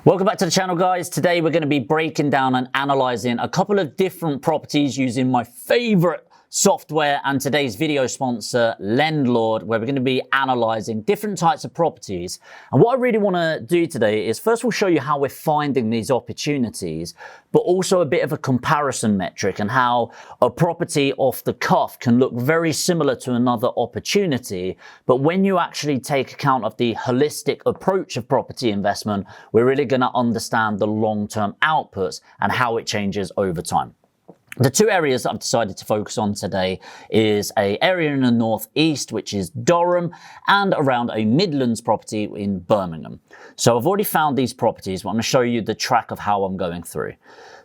Welcome back to the channel, guys. Today we're going to be breaking down and analyzing a couple of different properties using my favorite software and today's video sponsor, Lendlord, where we're going to be analyzing different types of properties. And what I really want to do today is first of all show you how we're finding these opportunities, but also a bit of a comparison metric and how a property off the cuff can look very similar to another opportunity. But when you actually take account of the holistic approach of property investment, we're really going to understand the long-term outputs and how it changes over time. The two areas that I've decided to focus on today is an area in the northeast, which is Durham, and around a Midlands property in Birmingham. So I've already found these properties, but I'm going to show you the track of how I'm going through.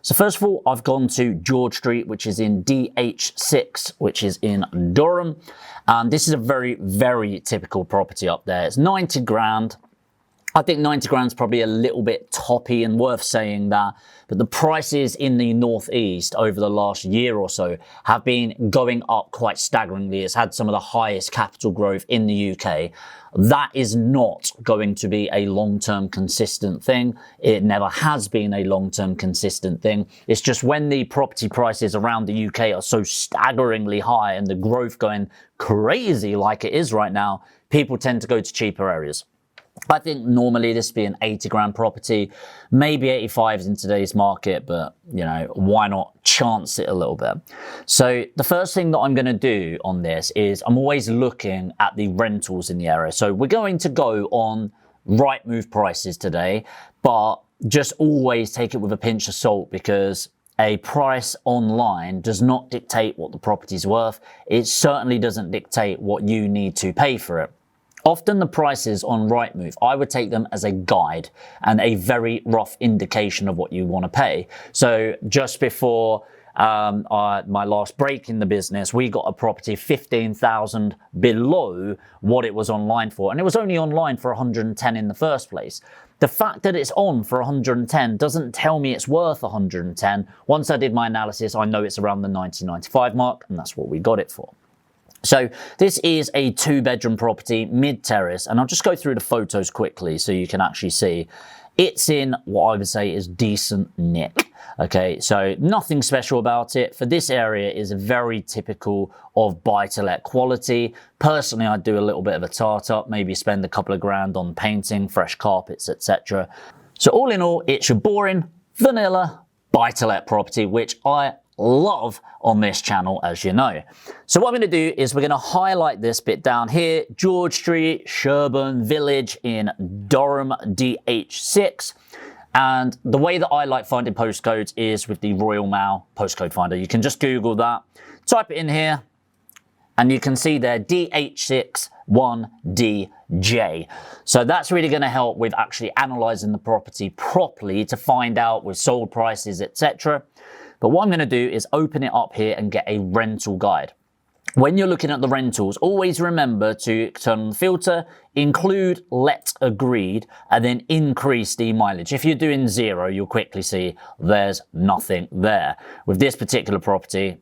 So first of all, I've gone to George Street, which is in DH6, which is in Durham. And this is a very, very typical property up there. It's 90 grand. I think 90 grand is probably a little bit toppy and worth saying that, but the prices in the northeast over the last year or so have been going up quite staggeringly. It's had some of the highest capital growth in the UK. That is not going to be a long-term consistent thing. It never has been a long-term consistent thing. It's just when the property prices around the UK are so staggeringly high and the growth going crazy like it is right now, people tend to go to cheaper areas. I think normally this would be an 80 grand property, maybe 85s in today's market, but you know, why not chance it a little bit? So the first thing that I'm going to do on this is I'm always looking at the rentals in the area. So we're going to go on Rightmove prices today, but just always take it with a pinch of salt because a price online does not dictate what the property's worth. It certainly doesn't dictate what you need to pay for it. Often the prices on Rightmove, I would take them as a guide and a very rough indication of what you want to pay. So just before my last break in the business, we got a property 15,000 below what it was online for. And it was only online for 110 in the first place. The fact that it's on for 110 doesn't tell me it's worth 110. Once I did my analysis, I know it's around the 90-95 mark, and that's what we got it for. So this is a 2-bedroom property, mid-terrace, and I'll just go through the photos quickly so you can actually see. It's in what I would say is decent nick. Okay, so nothing special about it. For this area is very typical of buy-to-let quality. Personally, I'd do a little bit of a tart-up, maybe spend a couple of grand on painting, fresh carpets, etc. So all in all, it's your boring, vanilla buy-to-let property, which I love on this channel, as you know. So what I'm going to do is we're going to highlight this bit down here, George Street, Sherburn Village in Durham, DH6. And the way that I like finding postcodes is with the Royal Mail postcode finder. You can just Google that, type it in here, and you can see there DH6 1DJ. So that's really going to help with actually analyzing the property properly to find out with sold prices, etc. But what I'm going to do is open it up here and get a rental guide. When you're looking at the rentals, always remember to turn on the filter, include let agreed, and then increase the mileage. If you're doing 0, you'll quickly see there's nothing there. With this particular property,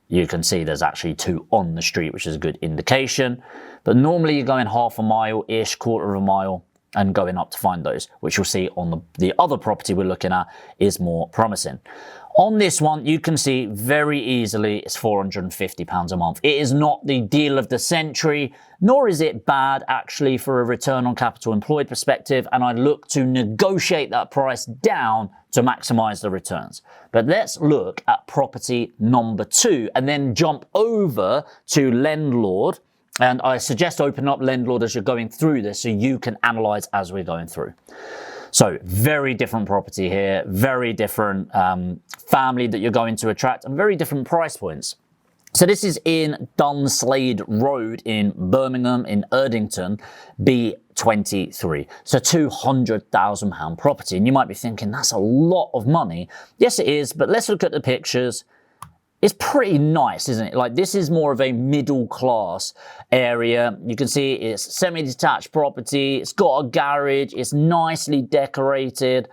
you can see there's actually 2 on the street, which is a good indication. But normally you're going half a mile-ish, quarter of a mile, and going up to find those, which you'll see on the other property we're looking at is more promising. On this one, you can see very easily it's £450 a month. It is not the deal of the century, nor is it bad actually for a return on capital employed perspective, and I look to negotiate that price down to maximize the returns. But let's look at property number 2 and then jump over to Lendlord. And I suggest open up Lendlord as you're going through this so you can analyze as we're going through. So very different property here, very different family that you're going to attract, and very different price points. So this is in Dunslade Road in Birmingham, in Erdington, B23. So £200,000 property. And you might be thinking, that's a lot of money. Yes, it is, but let's look at the pictures. It's pretty nice, isn't it? Like, this is more of a middle class area. You can see it's semi-detached property. It's got a garage. It's nicely decorated.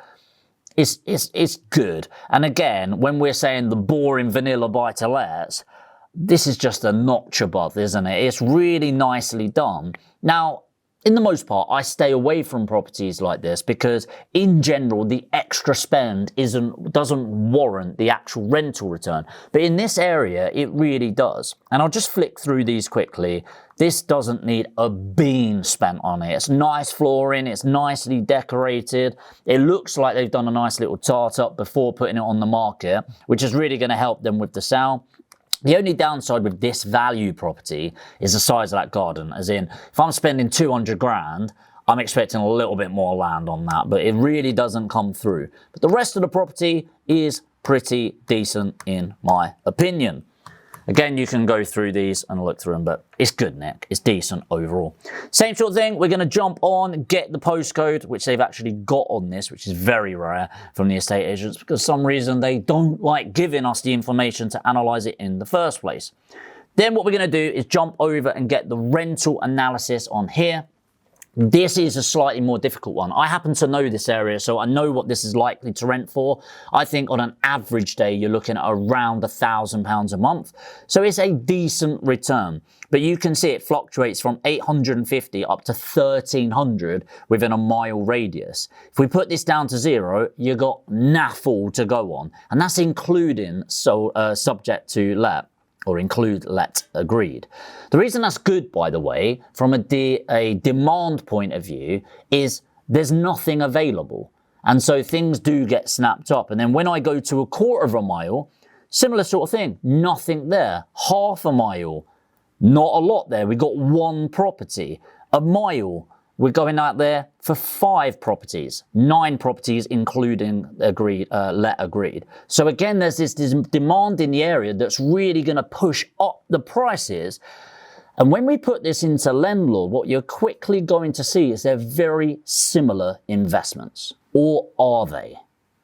It's good. And again, when we're saying the boring vanilla buy-to-lets, this is just a notch above, isn't it? It's really nicely done. Now, in the most part, I stay away from properties like this because in general, the extra spend doesn't warrant the actual rental return. But in this area, it really does. And I'll just flick through these quickly. This doesn't need a bean spent on it. It's nice flooring. It's nicely decorated. It looks like they've done a nice little tart up before putting it on the market, which is really going to help them with the sale. The only downside with this value property is the size of that garden, as in, if I'm spending 200 grand, I'm expecting a little bit more land on that, but it really doesn't come through. But the rest of the property is pretty decent in my opinion. Again, you can go through these and look through them, but it's good, Nick. It's decent overall. Same sort of thing. We're going to jump on, get the postcode, which they've actually got on this, which is very rare from the estate agents because for some reason they don't like giving us the information to analyze it in the first place. Then what we're going to do is jump over and get the rental analysis on here. This is a slightly more difficult one. I happen to know this area, so I know what this is likely to rent for. I think on an average day, you're looking at around £1,000 a month. So it's a decent return. But you can see it fluctuates from 850 up to 1,300 within a mile radius. If we put this down to 0, you got naffle to go on. And that's including subject to let, or include let agreed. The reason that's good, by the way, from a demand point of view, is there's nothing available. And so things do get snapped up. And then when I go to 1/4 of a mile, similar sort of thing, nothing there. 1/2 a mile, not a lot there. We got 1 property. A mile, we're going out there for 5 properties, 9 properties including let agreed. So again, there's this demand in the area that's really going to push up the prices. And when we put this into Lendlord, what you're quickly going to see is they're very similar investments. Or are they?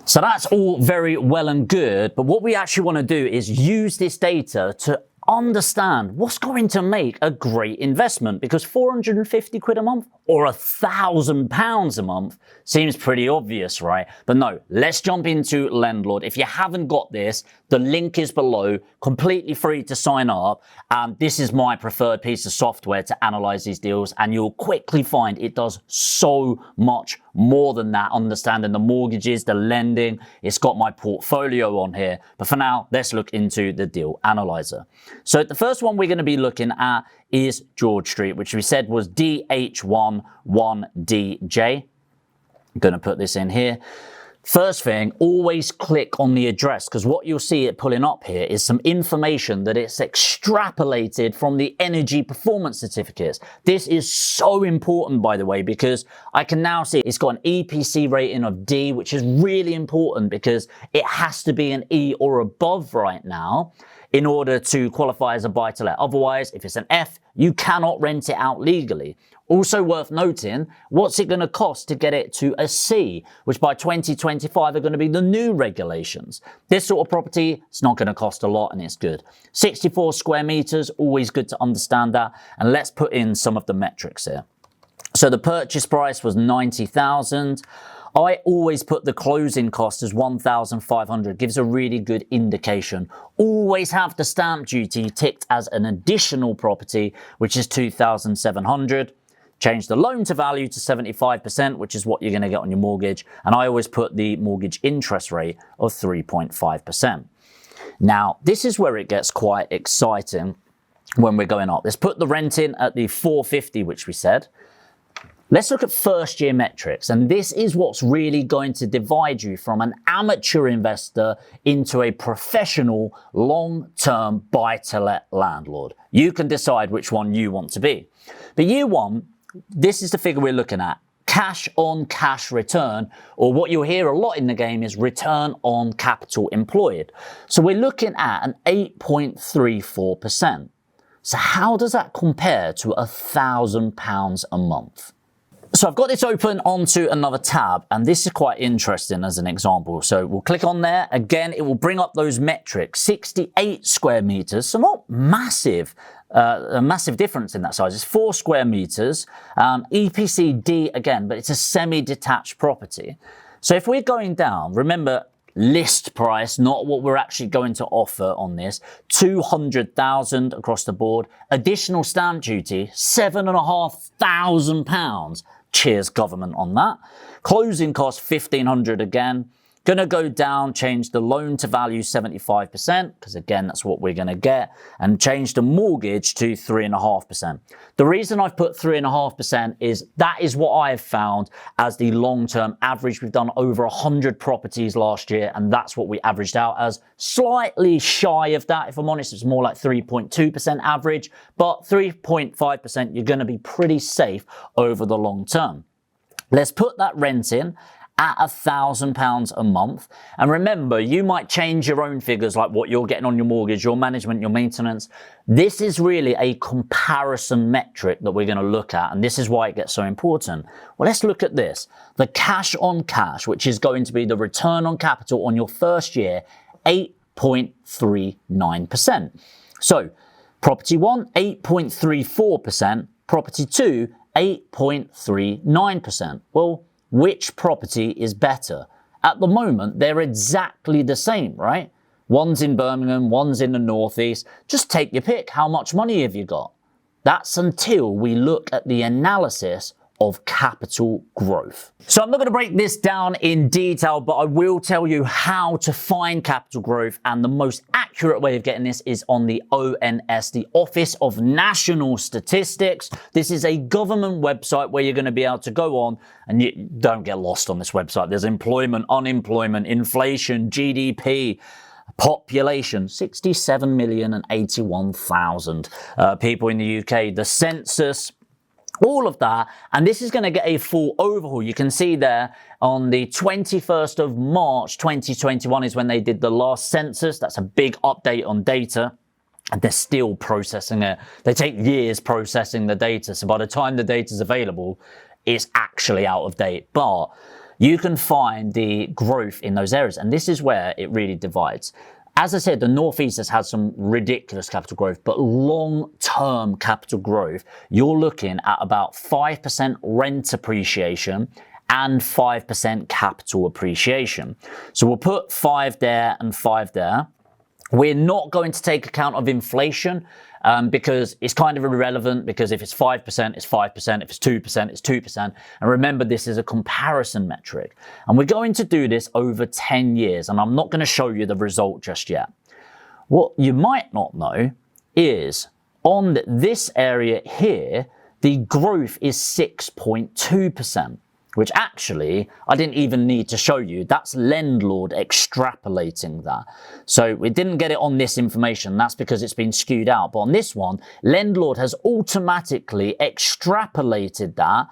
So that's all very well and good, but what we actually want to do is use this data to understand what's going to make a great investment, because 450 quid a month or £1,000 a month seems pretty obvious, right? But no, let's jump into Lendlord. If you haven't got this, the link is below, completely free to sign up. This is my preferred piece of software to analyze these deals, and you'll quickly find it does so much more than that, understanding the mortgages, the lending. It's got my portfolio on here. But for now, let's look into the deal analyzer. So the first one we're going to be looking at is George Street, which we said was DH1 1DJ. I'm going to put this in here. First thing, always click on the address, because what you'll see it pulling up here is some information that it's extrapolated from the energy performance certificates. This is so important, by the way, because I can now see it's got an EPC rating of D, which is really important because it has to be an E or above right now in order to qualify as a buy-to-let. Otherwise, if it's an F, you cannot rent it out legally. Also worth noting, what's it going to cost to get it to a C, which by 2025 are going to be the new regulations. This sort of property, it's not going to cost a lot and it's good. 64 square meters, always good to understand that. And let's put in some of the metrics here. So the purchase price was 90,000. I always put the closing cost as 1,500, gives a really good indication. Always have the stamp duty ticked as an additional property, which is 2,700. Change the loan to value to 75%, which is what you're going to get on your mortgage. And I always put the mortgage interest rate of 3.5%. Now, this is where it gets quite exciting when we're going up. Let's put the rent in at the 450, which we said. Let's look at first year metrics, and this is what's really going to divide you from an amateur investor into a professional long-term buy-to-let landlord. You can decide which one you want to be. But year one, this is the figure we're looking at. Cash on cash return, or what you'll hear a lot in the game is return on capital employed. So we're looking at an 8.34%. So how does that compare to £1,000 a month? So I've got this open onto another tab, and this is quite interesting as an example. So we'll click on there. Again, it will bring up those metrics, 68 square meters. So not massive, a massive difference in that size. It's 4 square meters, EPC D again, but it's a semi-detached property. So if we're going down, remember, list price, not what we're actually going to offer on this. 200,000 across the board. Additional stamp duty, £7,500. Cheers, government, on that. Closing cost, 1,500 again. Gonna go down, change the loan to value 75%, because again, that's what we're gonna get, and change the mortgage to 3.5%. The reason I've put 3.5% is that is what I have found as the long-term average. We've done over 100 properties last year, and that's what we averaged out as. Slightly shy of that, if I'm honest, it's more like 3.2% average, but 3.5%, you're gonna be pretty safe over the long term. Let's put that rent in at £1,000 a month. And remember, you might change your own figures, like what you're getting on your mortgage, your management, your maintenance. This is really a comparison metric that we're going to look at, and this is why it gets so important. Well, let's look at this. The cash on cash, which is going to be the return on capital on your first year, 8.39%. So, property 1, 8.34%. Property 2, 8.39%. Well, which property is better? At the moment, they're exactly the same, right? One's in Birmingham, one's in the northeast. Just take your pick. How much money have you got? That's until we look at the analysis of capital growth. So I'm not going to break this down in detail, but I will tell you how to find capital growth, and the most accurate way of getting this is on the ONS, the Office of National Statistics. This is a government website where you're going to be able to go on, and you don't get lost on this website. There's employment, unemployment, inflation, GDP, population, 67,081,000 people in the UK, the census, all of that, and this is going to get a full overhaul. You can see there on the 21st of March 2021 is when they did the last census. That's a big update on data, and they're still processing it. They take years processing the data, so by the time the data is available, it's actually out of date. But you can find the growth in those areas, and this is where it really divides. As I said, the Northeast has had some ridiculous capital growth, but long-term capital growth, you're looking at about 5% rent appreciation and 5% capital appreciation. So we'll put 5 there and 5 there. We're not going to take account of inflation because it's kind of irrelevant, because if it's 5%, it's 5%. If it's 2%, it's 2%. And remember, this is a comparison metric. And we're going to do this over 10 years. And I'm not going to show you the result just yet. What you might not know is on this area here, the growth is 6.2%. Which actually, I didn't even need to show you. That's Lendlord extrapolating that. So we didn't get it on this information. That's because it's been skewed out. But on this one, Lendlord has automatically extrapolated that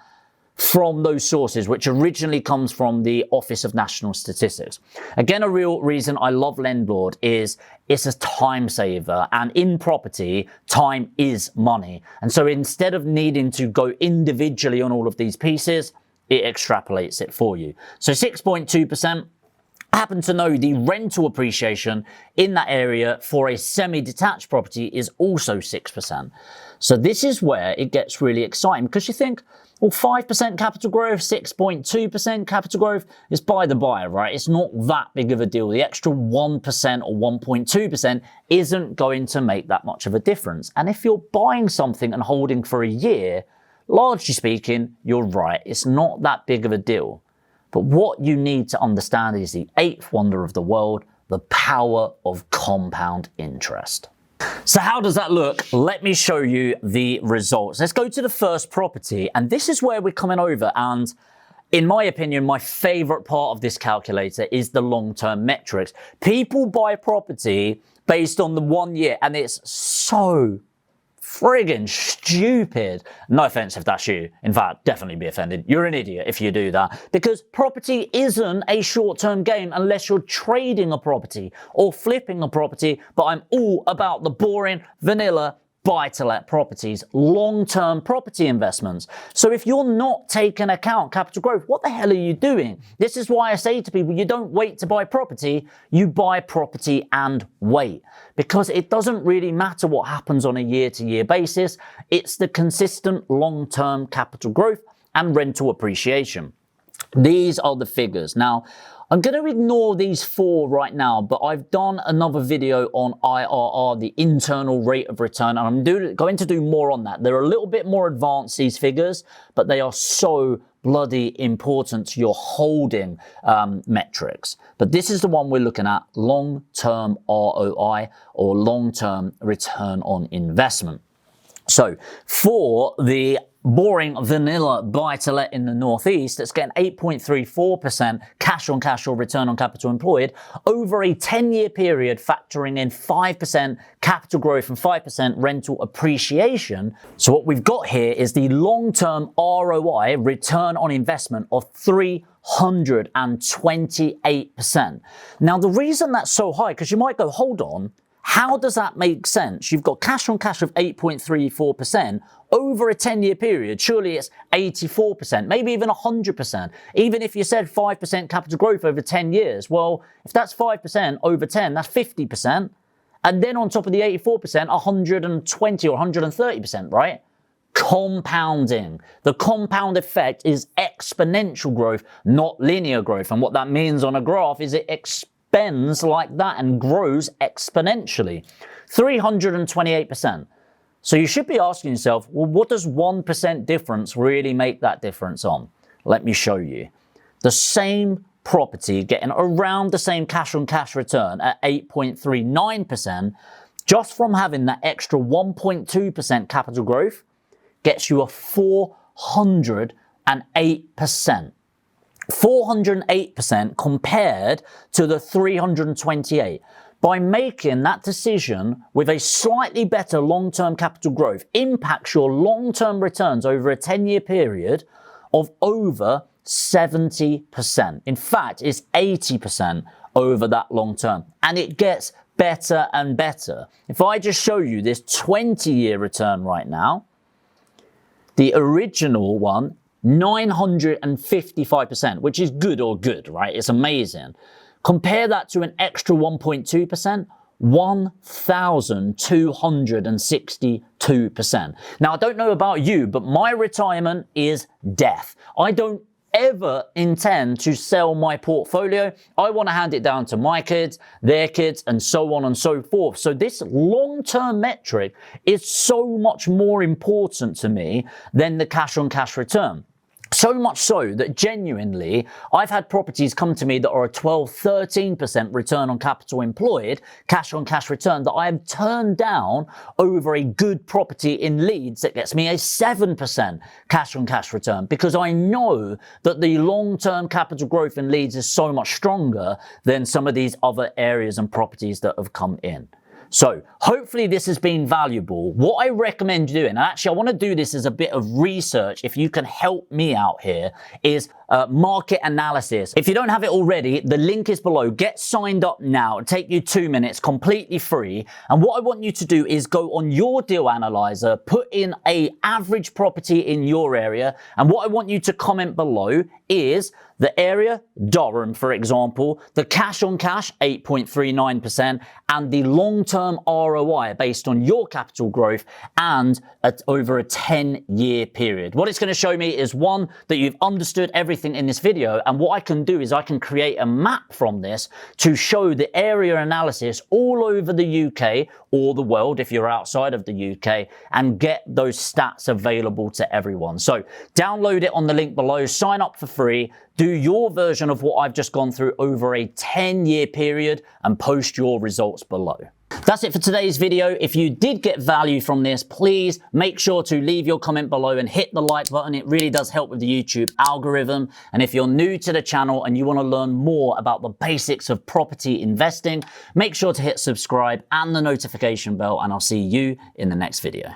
from those sources, which originally comes from the Office of National Statistics. Again, a real reason I love Lendlord is it's a time saver, and in property, time is money. And so instead of needing to go individually on all of these pieces, it extrapolates it for you. So 6.2%. I happen to know the rental appreciation in that area for a semi-detached property is also 6%. So this is where it gets really exciting, because you think, well, 5% capital growth, 6.2% capital growth is by the by, right? It's not that big of a deal. The extra 1% or 1.2% isn't going to make that much of a difference. And if you're buying something and holding for a year, largely speaking, you're right. It's not that big of a deal. But what you need to understand is the 8th wonder of the world, the power of compound interest. So how does that look? Let me show you the results. Let's go to the first property, and this is where we're coming over. And in my opinion, my favorite part of this calculator is the long-term metrics. People buy property based on the 1 year, and it's so friggin' stupid. No offense if that's you. In fact, definitely be offended. You're an idiot if you do that. Because property isn't a short-term game unless you're trading a property or flipping a property. But I'm all about the boring, vanilla, buy-to-let properties, long-term property investments. So if you're not taking account capital growth, what the hell are you doing? This is why I say to people, you don't wait to buy property, you buy property and wait. Because it doesn't really matter what happens on a year-to-year basis. It's the consistent long-term capital growth and rental appreciation. These are the figures. Now, I'm going to ignore these four right now, but I've done another video on IRR, the internal rate of return, and I'm going to do more on that. They're a little bit more advanced, these figures, but they are so bloody important to your holding metrics. But this is the one we're looking at, long-term ROI, or long-term return on investment. So for the boring vanilla buy-to-let in the Northeast, it's getting 8.34% cash on cash or return on capital employed over a 10-year period, factoring in 5% capital growth and 5% rental appreciation. So what we've got here is the long-term ROI, return on investment, of 328%. Now, the reason that's so high, because you might go, hold on, how does that make sense? You've got cash on cash of 8.34% over a 10-year period. Surely it's 84%, maybe even 100%. Even if you said 5% capital growth over 10 years, well, if that's 5% over 10, that's 50%. And then on top of the 84%, 120 or 130%, right? Compounding. The compound effect is exponential growth, not linear growth. And what that means on a graph is it bends like that and grows exponentially. 328%. So you should be asking yourself, well, what does 1% difference really make that difference on? Let me show you. The same property getting around the same cash on cash return at 8.39%, just from having that extra 1.2% capital growth, gets you a 408%. 408% compared to the 328. By making that decision with a slightly better long-term capital growth impacts your long-term returns over a 10-year period of over 70%. In fact, it's 80% over that long term. And it gets better and better. If I just show you this 20-year return right now, the original one, 955%, which is good, right? It's amazing. Compare that to an extra 1.2%, 1,262%. Now, I don't know about you, but my retirement is death. I don't ever intend to sell my portfolio. I want to hand it down to my kids, their kids, and so on and so forth. So this long-term metric is so much more important to me than the cash on cash return. So much so that genuinely, I've had properties come to me that are a 12, 13% return on capital employed, cash on cash return, that I have turned down over a good property in Leeds that gets me a 7% cash on cash return, because I know that the long-term capital growth in Leeds is so much stronger than some of these other areas and properties that have come in. So hopefully this has been valuable. What I recommend doing, and actually I want to do this as a bit of research, if you can help me out here, is market analysis. If you don't have it already, the link is below. Get signed up now. It'll take you 2 minutes, completely free. And what I want you to do is go on your deal analyzer, put in an average property in your area. And what I want you to comment below is the area, Durham, for example, the cash on cash, 8.39%, and the long-term ROI based on your capital growth and over a 10-year period. What it's going to show me is, one, that you've understood everything in this video, and what I can do is I can create a map from this to show the area analysis all over the UK or the world if you're outside of the UK, and get those stats available to everyone. So download it on the link below, sign up for free, do your version of what I've just gone through over a 10-year period, and post your results below. That's it for today's video. If you did get value from this, please make sure to leave your comment below and hit the like button. It really does help with the YouTube algorithm. And if you're new to the channel and you want to learn more about the basics of property investing, make sure to hit subscribe and the notification bell, and I'll see you in the next video.